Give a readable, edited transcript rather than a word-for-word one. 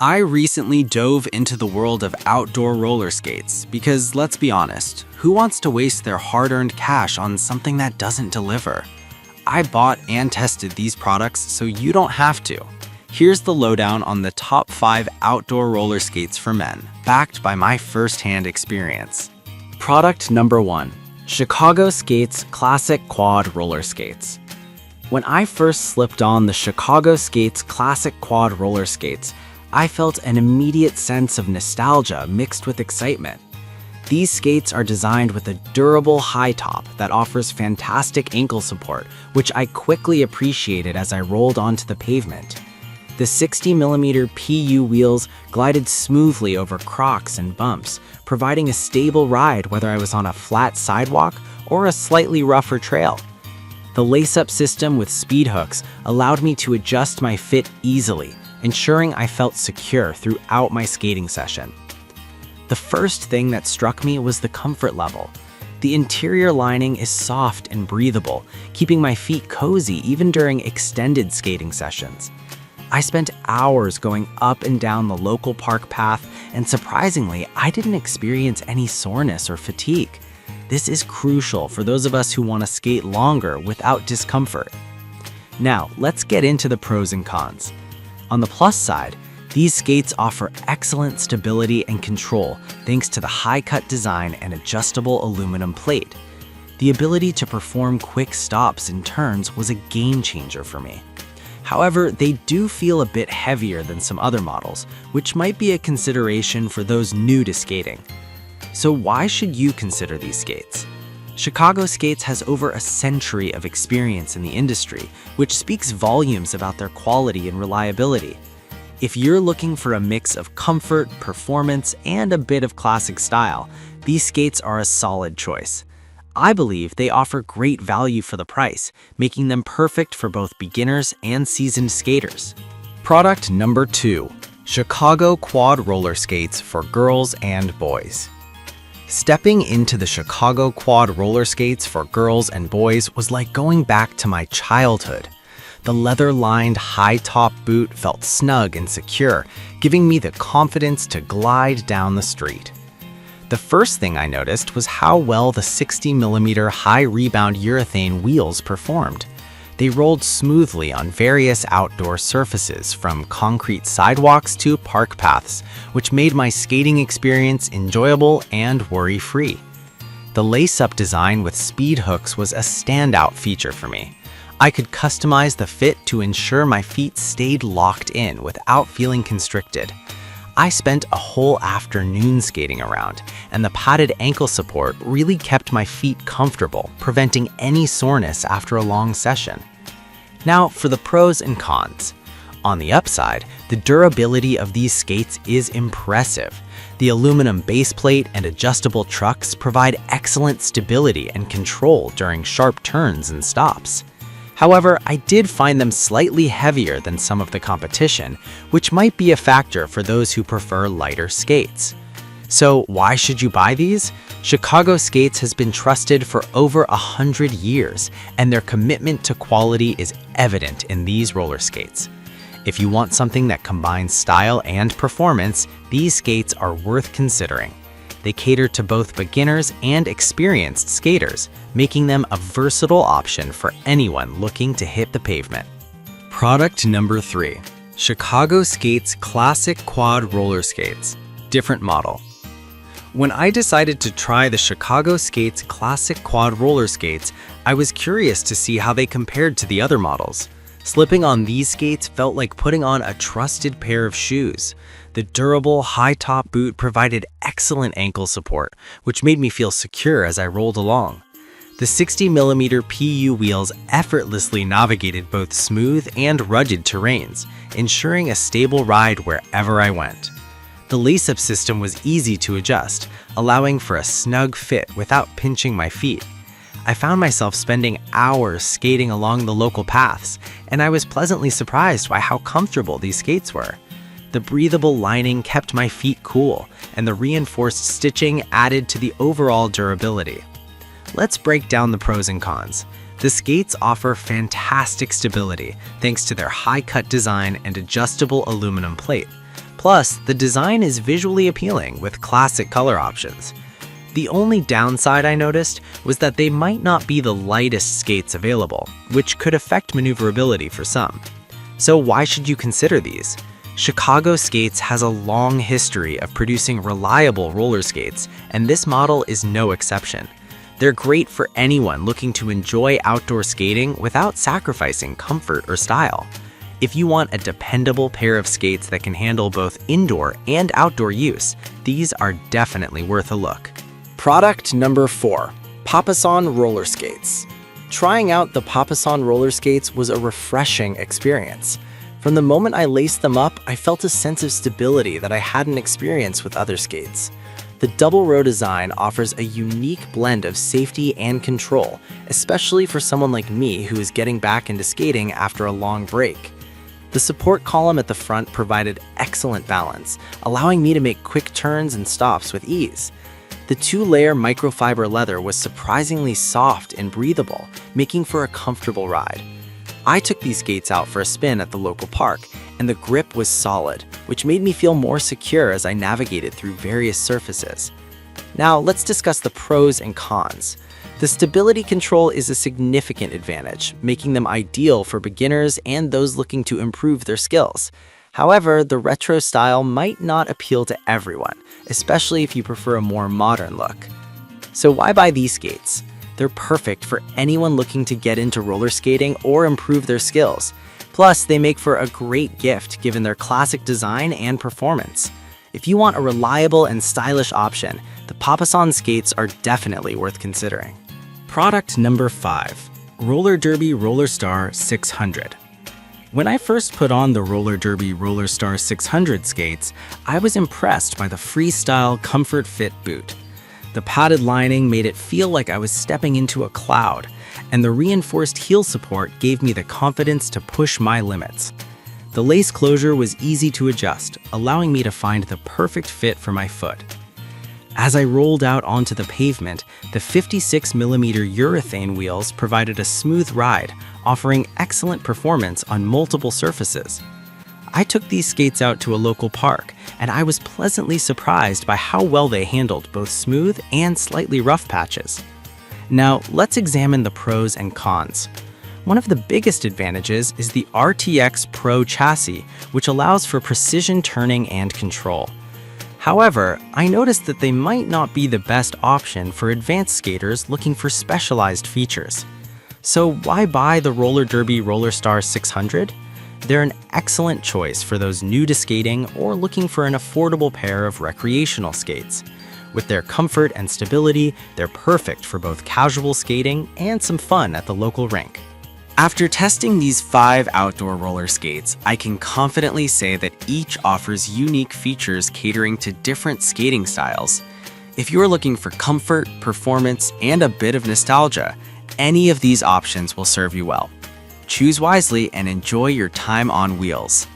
I recently dove into the world of outdoor roller skates because, let's be honest, who wants to waste their hard-earned cash on something that doesn't deliver? I bought and tested these products so you don't have to. Here's the lowdown on the top 5 outdoor roller skates for men, backed by my first-hand experience. Product number 1. Chicago Skates Classic Quad Roller Skates. When I first slipped on the Chicago Skates Classic Quad Roller Skates, I felt an immediate sense of nostalgia mixed with excitement. These skates are designed with a durable high top that offers fantastic ankle support, which I quickly appreciated as I rolled onto the pavement. The 60mm PU wheels glided smoothly over crocks and bumps, providing a stable ride whether I was on a flat sidewalk or a slightly rougher trail. The lace-up system with speed hooks allowed me to adjust my fit easily, ensuring I felt secure throughout my skating session. The first thing that struck me was the comfort level. The interior lining is soft and breathable, keeping my feet cozy even during extended skating sessions. I spent hours going up and down the local park path, and surprisingly, I didn't experience any soreness or fatigue. This is crucial for those of us who want to skate longer without discomfort. Now, let's get into the pros and cons. On the plus side, these skates offer excellent stability and control thanks to the high-cut design and adjustable aluminum plate. The ability to perform quick stops and turns was a game changer for me. However, they do feel a bit heavier than some other models, which might be a consideration for those new to skating. So why should you consider these skates? Chicago Skates has over a century of experience in the industry, which speaks volumes about their quality and reliability. If you're looking for a mix of comfort, performance, and a bit of classic style, these skates are a solid choice. I believe they offer great value for the price, making them perfect for both beginners and seasoned skaters. Product number 2. Chicago Quad Roller Skates for girls and boys. Stepping into the Chicago Quad roller skates for girls and boys was like going back to my childhood. The leather-lined high-top boot felt snug and secure, giving me the confidence to glide down the street. The first thing I noticed was how well the 60mm high-rebound urethane wheels performed. They rolled smoothly on various outdoor surfaces, from concrete sidewalks to park paths, which made my skating experience enjoyable and worry-free. The lace-up design with speed hooks was a standout feature for me. I could customize the fit to ensure my feet stayed locked in without feeling constricted. I spent a whole afternoon skating around, and the padded ankle support really kept my feet comfortable, preventing any soreness after a long session. Now for the pros and cons. On the upside, the durability of these skates is impressive. The aluminum base plate and adjustable trucks provide excellent stability and control during sharp turns and stops. However, I did find them slightly heavier than some of the competition, which might be a factor for those who prefer lighter skates. So why should you buy these? Chicago Skates has been trusted for over 100 years, and their commitment to quality is evident in these roller skates. If you want something that combines style and performance, these skates are worth considering. They cater to both beginners and experienced skaters, making them a versatile option for anyone looking to hit the pavement. Product number 3. Chicago Skates Classic Quad Roller Skates. Different model. When I decided to try the Chicago Skates Classic Quad Roller Skates, I was curious to see how they compared to the other models. Slipping on these skates felt like putting on a trusted pair of shoes. The durable, high-top boot provided excellent ankle support, which made me feel secure as I rolled along. The 60mm PU wheels effortlessly navigated both smooth and rugged terrains, ensuring a stable ride wherever I went. The lace-up system was easy to adjust, allowing for a snug fit without pinching my feet. I found myself spending hours skating along the local paths, and I was pleasantly surprised by how comfortable these skates were. The breathable lining kept my feet cool, and the reinforced stitching added to the overall durability. Let's break down the pros and cons. The skates offer fantastic stability thanks to their high-cut design and adjustable aluminum plate. Plus, the design is visually appealing with classic color options. The only downside I noticed was that they might not be the lightest skates available, which could affect maneuverability for some. So why should you consider these? Chicago Skates has a long history of producing reliable roller skates, and this model is no exception. They're great for anyone looking to enjoy outdoor skating without sacrificing comfort or style. If you want a dependable pair of skates that can handle both indoor and outdoor use, these are definitely worth a look. Product number 4, Papasan roller skates. Trying out the Papasan roller skates was a refreshing experience. From the moment I laced them up, I felt a sense of stability that I hadn't experienced with other skates. The double row design offers a unique blend of safety and control, especially for someone like me who is getting back into skating after a long break. The support column at the front provided excellent balance, allowing me to make quick turns and stops with ease. The 2-layer microfiber leather was surprisingly soft and breathable, making for a comfortable ride. I took these skates out for a spin at the local park, and the grip was solid, which made me feel more secure as I navigated through various surfaces. Now, let's discuss the pros and cons. The stability control is a significant advantage, making them ideal for beginners and those looking to improve their skills. However, the retro style might not appeal to everyone, especially if you prefer a more modern look. So why buy these skates? They're perfect for anyone looking to get into roller skating or improve their skills. Plus, they make for a great gift given their classic design and performance. If you want a reliable and stylish option, the Papasan skates are definitely worth considering. Product number 5, Roller Derby Roller Star 600. When I first put on the Roller Derby Roller Star 600 skates, I was impressed by the freestyle comfort fit boot. The padded lining made it feel like I was stepping into a cloud, and the reinforced heel support gave me the confidence to push my limits. The lace closure was easy to adjust, allowing me to find the perfect fit for my foot. As I rolled out onto the pavement, the 56mm urethane wheels provided a smooth ride, offering excellent performance on multiple surfaces. I took these skates out to a local park, and I was pleasantly surprised by how well they handled both smooth and slightly rough patches. Now, let's examine the pros and cons. One of the biggest advantages is the RTX Pro chassis, which allows for precision turning and control. However, I noticed that they might not be the best option for advanced skaters looking for specialized features. So why buy the Roller Derby Roller Star 600? They're an excellent choice for those new to skating or looking for an affordable pair of recreational skates. With their comfort and stability, they're perfect for both casual skating and some fun at the local rink. After testing these 5 outdoor roller skates, I can confidently say that each offers unique features catering to different skating styles. If you're looking for comfort, performance, and a bit of nostalgia, any of these options will serve you well. Choose wisely and enjoy your time on wheels.